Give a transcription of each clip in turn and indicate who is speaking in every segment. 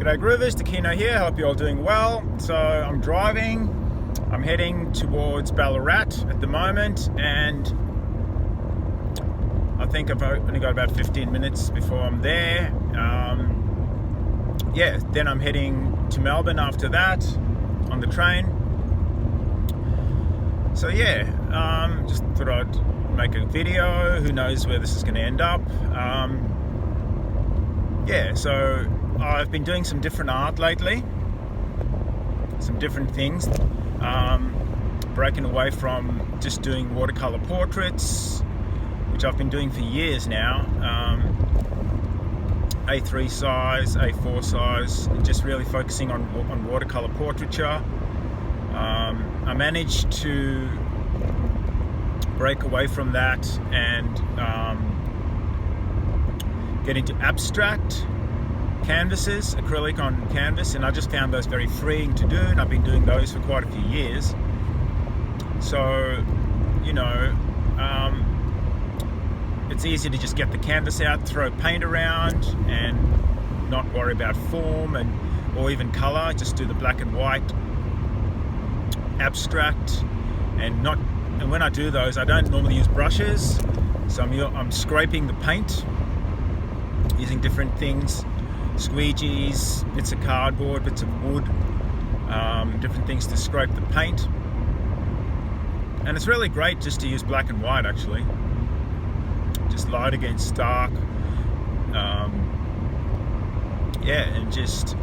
Speaker 1: G'day Groovers, Takino here, hope you're all doing well. So I'm driving, I'm heading towards Ballarat at the moment, and I think I've only got about 15 minutes before I'm there. Then I'm heading to Melbourne after that on the train. So just thought I'd make a video, who knows where this is going to end up. So I've been doing some different art lately, some different things, breaking away from just doing watercolor portraits, which I've been doing for years now, A3 size, A4 size, just really focusing on watercolor portraiture. I managed to break away from that and get into abstract canvases, acrylic on canvas, and I just found those very freeing to do, and I've been doing those for quite a few years. So, it's easy to just get the canvas out, throw paint around, and not worry about form or even color. Just do the black and white abstract, and when I do those, I don't normally use brushes, so I'm scraping the paint using different things. Squeegees, bits of cardboard, bits of wood, different things to scrape the paint. And it's really great just to use black and white, actually. Just light against dark. And just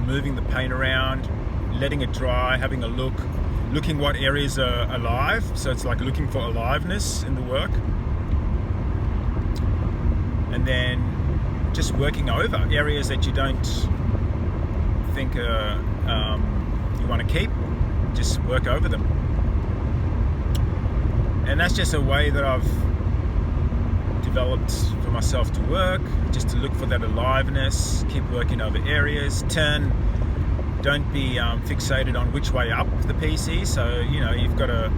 Speaker 1: moving the paint around, letting it dry, having a look, looking what areas are alive. So it's like looking for aliveness in the work. And then just working over areas that you don't think you want to keep, just work over them. And that's just a way that I've developed for myself to work, just to look for that aliveness, keep working over areas, don't be fixated on which way up the piece is. So, you've got a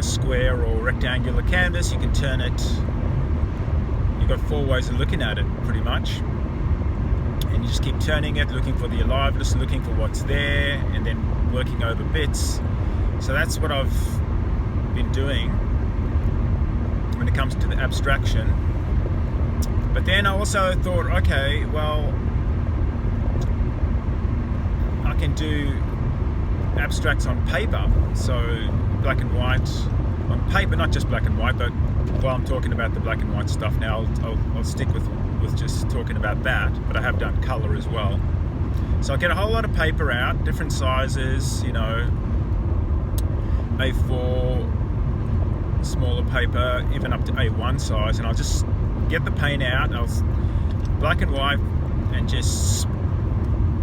Speaker 1: square or rectangular canvas, you can turn it. You've got 4 ways of looking at it, pretty much, and you just keep turning it, looking for the aliveness, looking for what's there, and then working over bits. So that's what I've been doing when it comes to the abstraction. But then I also thought, okay, well, I can do abstracts on paper, so black and white on paper, not just black and white, but while I'm talking about the black and white stuff now, I'll stick with just talking about that, but I have done colour as well. So I get a whole lot of paper out, different sizes, A4, smaller paper, even up to A1 size, and I'll just get the paint out, black and white, and just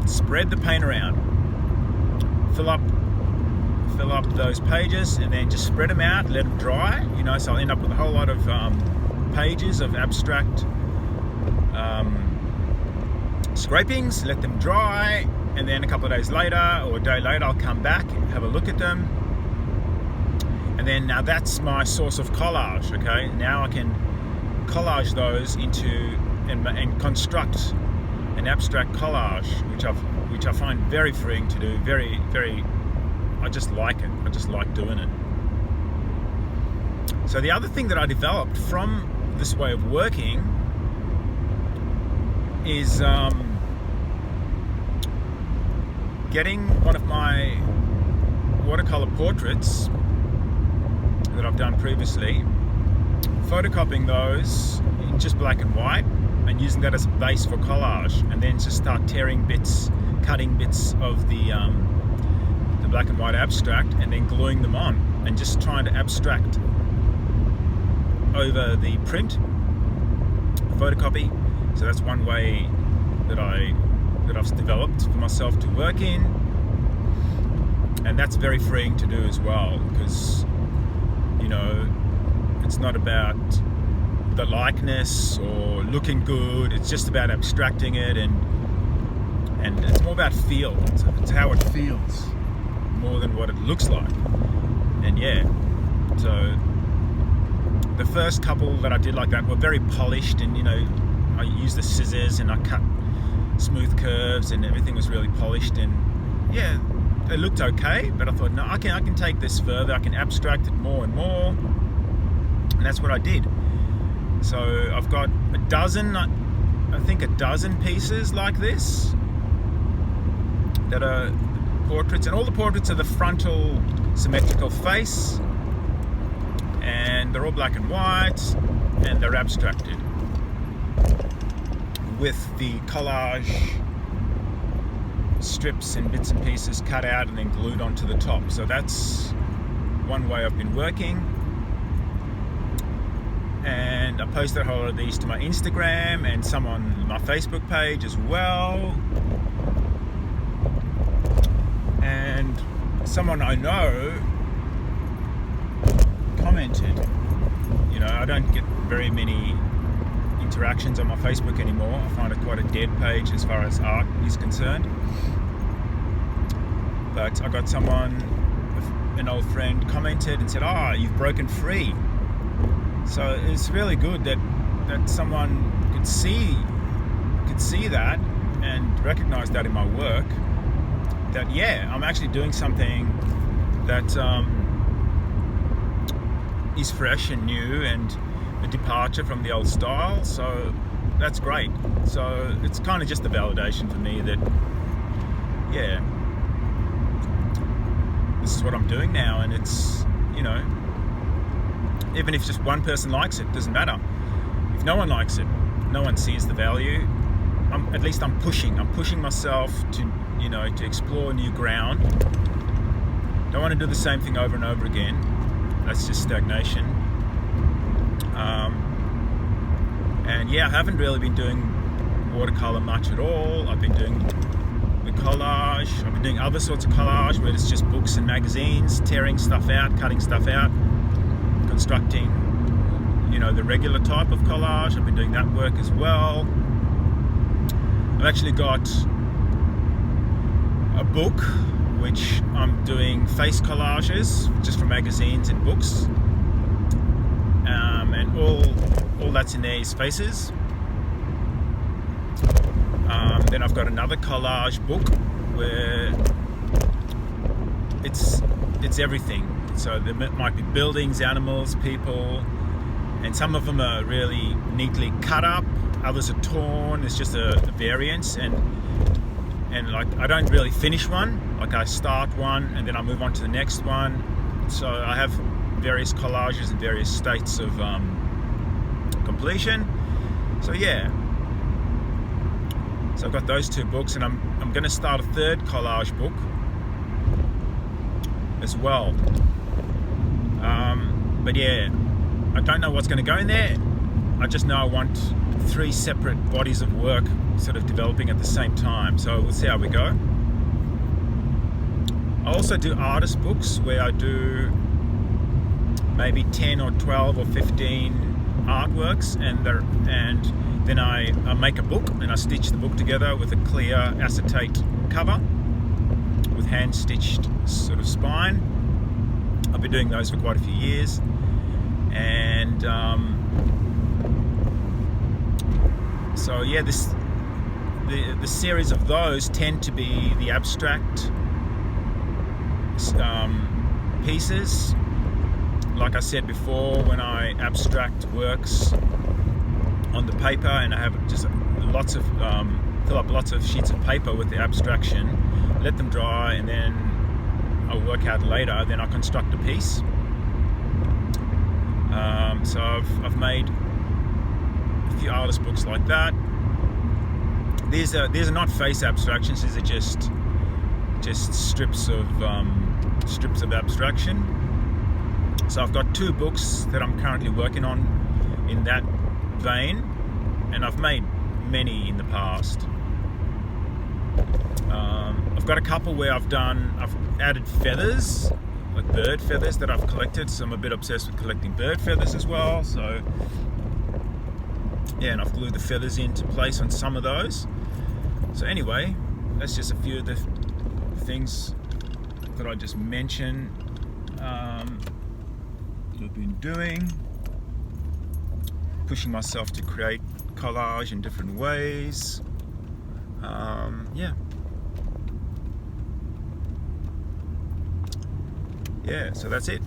Speaker 1: spread the paint around, fill up those pages, and then just spread them out, let them dry, so I'll end up with a whole lot of pages of abstract scrapings, let them dry, and then a couple of days later or a day later I'll come back and have a look at them, and then now that's my source of collage. Okay, now I can collage those into and construct an abstract collage, which I find very freeing to do, very, very. I just like it. I just like doing it. So the other thing that I developed from this way of working is getting one of my watercolor portraits that I've done previously, photocopying those in just black and white, and using that as a base for collage, and then just start cutting bits of the black and white abstract, and then gluing them on, and just trying to abstract over the print photocopy. So that's one way that I've developed for myself to work in, and that's very freeing to do as well, because it's not about the likeness or looking good, it's just about abstracting it, and it's more about feel. It's how it feels more than what it looks like. And so the first couple that I did like that were very polished, and I used the scissors and I cut smooth curves, and everything was really polished, and yeah, it looked okay, but I thought, no, I can take this further, I can abstract it more and more, and that's what I did. So I've got a dozen pieces like this that are portraits, and all the portraits are the frontal symmetrical face, and they're all black and white, and they're abstracted with the collage strips and bits and pieces cut out and then glued onto the top. So that's one way I've been working, and I posted a whole lot of these to my Instagram and some on my Facebook page as well. And someone I know commented, you know, I don't get very many interactions on my Facebook anymore. I find it quite a dead page as far as art is concerned. But I got someone, an old friend, commented and said, you've broken free. So it's really good that someone could see that and recognize that in my work, that yeah, I'm actually doing something that is fresh and new and a departure from the old style. So that's great. So it's kind of just a validation for me that yeah, this is what I'm doing now, and it's, you know, even if just one person likes it, doesn't matter. If no one likes it, no one sees the value, at least I'm pushing myself to, you know, to explore new ground. Don't want to do the same thing over and over again. That's just stagnation. And yeah, I haven't really been doing watercolor much at all. I've been doing the collage. I've been doing other sorts of collage where it's just books and magazines, tearing stuff out, cutting stuff out, constructing, you know, the regular type of collage. I've been doing that work as well. I've actually got a book which I'm doing face collages just from magazines and books, and all that's in there is faces. Then I've got another collage book where it's everything. So there might be buildings, animals, people, and some of them are really neatly cut up, others are torn. It's just a variance, and like I don't really finish one. Like I start one and then I move on to the next one. So I have various collages in various states of completion. So yeah. So I've got those two books, and I'm going to start a third collage book as well. But yeah, I don't know what's going to go in there. I just know I want 3 separate bodies of work sort of developing at the same time. So we'll see how we go. I also do artist books where I do maybe 10 or 12 or 15 artworks, and then I make a book and I stitch the book together with a clear acetate cover with hand stitched sort of spine. I've been doing those for quite a few years, and so yeah, the series of those tend to be the abstract pieces. Like I said before, when I abstract works on the paper, and I have just fill up lots of sheets of paper with the abstraction, let them dry, and then I'll work out later, then I construct a piece. So I've made a few artist books like that. These are not face abstractions. These are just strips of abstraction. So I've got 2 books that I'm currently working on in that vein, and I've made many in the past. I've got a couple where I've added feathers, like bird feathers that I've collected, so I'm a bit obsessed with collecting bird feathers as well. So yeah, and I've glued the feathers into place on some of those. So anyway, that's just a few of the things that I just mentioned that I've been doing, pushing myself to create collage in different ways. yeah, so that's it.